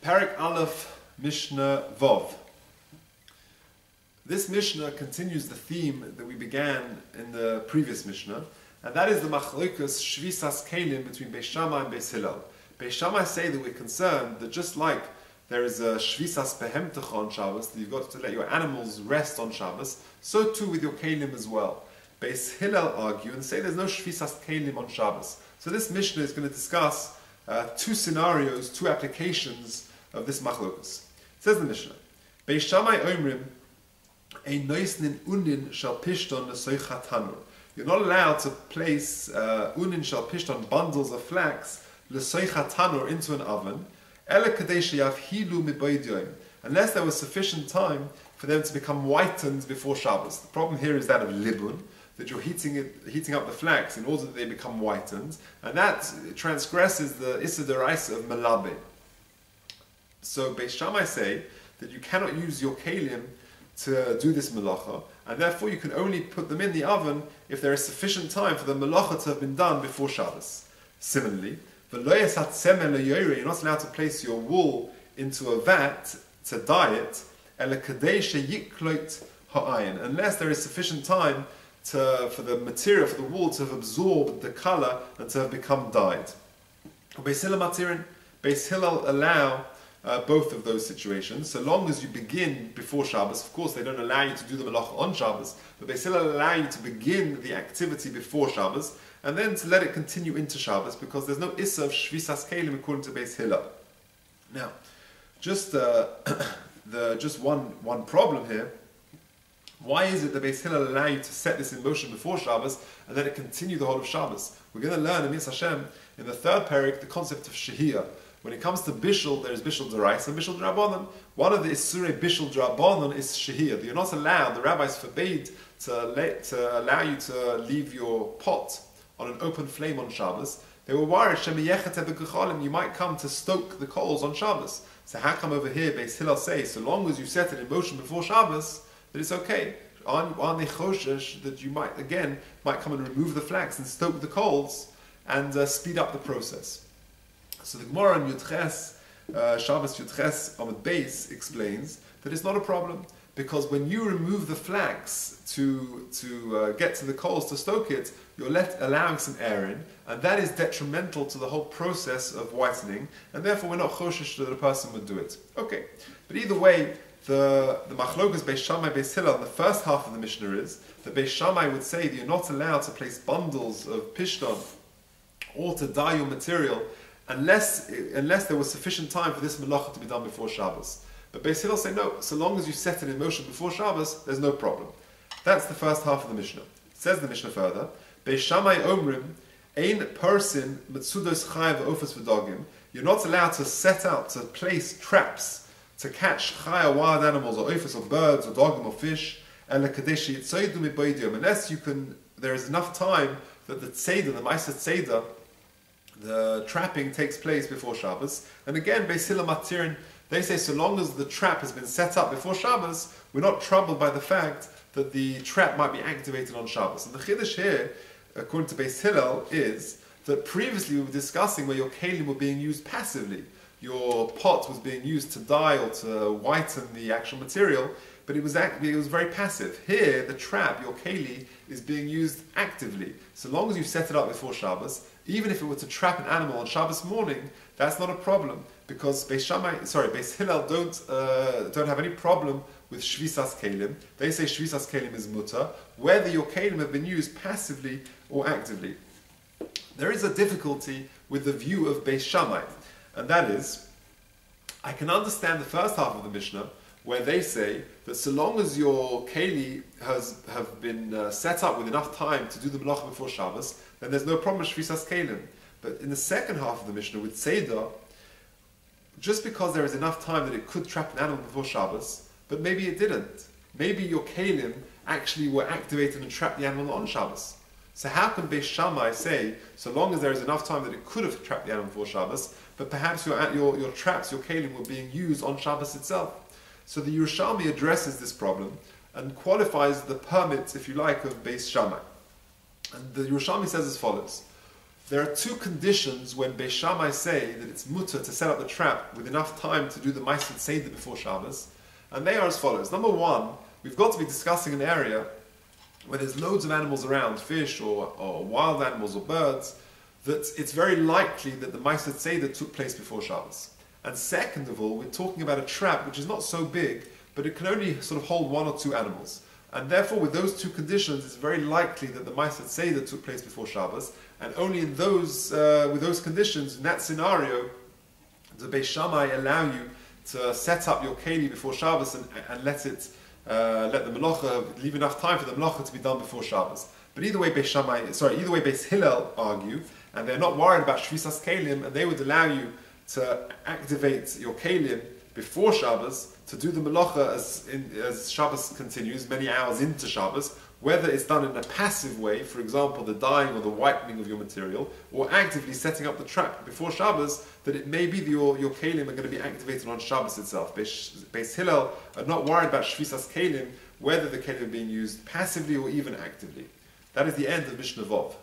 Parak Aleph, Mishnah Vov. This Mishnah continues the theme that we began in the previous Mishnah, and that is the machlokas shvisas kelim between Beis Shammai and Beis Hillel. Beis Shammai say that we're concerned that just like there is a shvisas behemtecha on Shabbos, that you've got to let your animals rest on Shabbos, so too with your kelim as well. Beis Hillel argue and say there's no shvisas kelim on Shabbos. So this Mishnah is going to discuss two scenarios, two applications of this machlokas. It says the Mishnah, Beis Shammai omrim ein noisnin unin shal pishton l'soichat hanur. You're not allowed to place unin shal pishton, bundles of flax, l'soichat hanur, into an oven, ela kadei sheyavhilu miboidyoim, unless there was sufficient time for them to become whitened before Shabbos. The problem here is that of libun, that you're heating up the flax in order that they become whitened, and that transgresses the issa deraisa of melabe. So Beis Shammai say that you cannot use your kelim to do this melacha, and therefore you can only put them in the oven if there is sufficient time for the melacha to have been done before Shabbos. Similarly, you're not allowed to place your wool into a vat to dye it, unless there is sufficient time for the material, for the wool to have absorbed the color and to have become dyed. Beis Hillel allow both of those situations, so long as you begin before Shabbos. Of course, they don't allow you to do the malacha on Shabbos, but Beis Hillel allow you to begin the activity before Shabbos, and then to let it continue into Shabbos, because there's no issa of shvisas kelim according to Beis Hillel. Now, just one problem here. Why is it that Beis Hillel allow you to set this in motion before Shabbos and let it continue the whole of Shabbos? We're going to learn in Yis Hashem in the third parak the concept of shehiyah. When it comes to bishul, there is bishul deraisa and bishul drabanan. One of the isurei bishul drabanan is shehiyah. You're not allowed. The rabbis forbade to allow you to leave your pot on an open flame on Shabbos. They were worried you might come to stoke the coals on Shabbos. So how come over here Beis Hillel say so long as you set it in motion before Shabbos that it's okay? Aren't they choshesh that you might come and remove the flax and stoke the coals and speed up the process? So the Gemara in Yudches, Shabbos Yudches Amud Beis explains that it's not a problem, because when you remove the flax to get to the coals to stoke it, you're allowing some air in, and that is detrimental to the whole process of whitening, and therefore we're not choshesh that a person would do it. Okay, but either way, the machlokas Beis Shammai Beis Hillel in the first half of the Mishnah is that Beis Shammai would say that you're not allowed to place bundles of pishton or to dye your material unless there was sufficient time for this melacha to be done before Shabbos. But Beis Hillel say no, so long as you set it in motion before Shabbos, there's no problem. That's the first half of the Mishnah. It says the Mishnah further, Beis Shammai omrim, ein person mitzudos chayav ofas v'dogim. You're not allowed to set out, to place traps to catch chaya, wild animals, or ofas, or birds, or dogim, or fish, unless there is enough time that the tzeder, the ma'aseh tzeder, the trapping takes place before Shabbos. And again, Beis Hillel matirin, they say so long as the trap has been set up before Shabbos, we're not troubled by the fact that the trap might be activated on Shabbos. And the chiddush here, according to Beis Hillel, is that previously we were discussing where your kelim were being used passively. Your pot was being used to dye or to whiten the actual material, but it was very passive. Here, the trap, your keli, is being used actively. So long as you set it up before Shabbos, even if it were to trap an animal on Shabbos morning, that's not a problem, because Beis Hillel don't have any problem with shvisas kelim. They say shvisas kelim is mutter, whether your kelim have been used passively or actively. There is a difficulty with the view of Beis Shammai, and that is, I can understand the first half of the Mishnah, where they say that so long as your keli have been set up with enough time to do the melacha before Shabbos, then there's no problem with shvisas kelim. But in the second half of the Mishnah with Seder, just because there is enough time that it could trap an animal before Shabbos, but maybe it didn't. Maybe your kelim actually were activated and trapped the animal on Shabbos. So how can Beis Shammai say, so long as there is enough time that it could have trapped the animal before Shabbos, but perhaps your traps, your kelim, were being used on Shabbos itself? So the Yerushalmi addresses this problem and qualifies the permit, if you like, of Beis Shammai. And the Yerushalmi says as follows: there are two conditions when Beis Shammai say that it's mutter to set up the trap with enough time to do the Ma'aseh Seder before Shabbos, and they are as follows. Number one, we've got to be discussing an area where there's loads of animals around, fish or wild animals or birds, that it's very likely that the Ma'aseh Seder took place before Shabbos. And second of all, we're talking about a trap which is not so big, but it can only sort of hold one or two animals. And therefore, with those two conditions, it's very likely that the Ma'aseh Seder took place before Shabbos, and only in those, with those conditions, in that scenario, the Beis Shammai allow you to set up your keli before Shabbos and let the melacha, leave enough time for the melacha to be done before Shabbos. But either way, Beis Hillel argue, and they're not worried about shvisas kelim, and they would allow you to activate your kelim before Shabbos to do the melacha as Shabbos continues, many hours into Shabbos, whether it's done in a passive way, for example, the dyeing or the whitening of your material, or actively setting up the trap before Shabbos, that it may be that your kelim are going to be activated on Shabbos itself. Beis Hillel are not worried about shvisas kelim, whether the kelim are being used passively or even actively. That is the end of Mishnah Vov.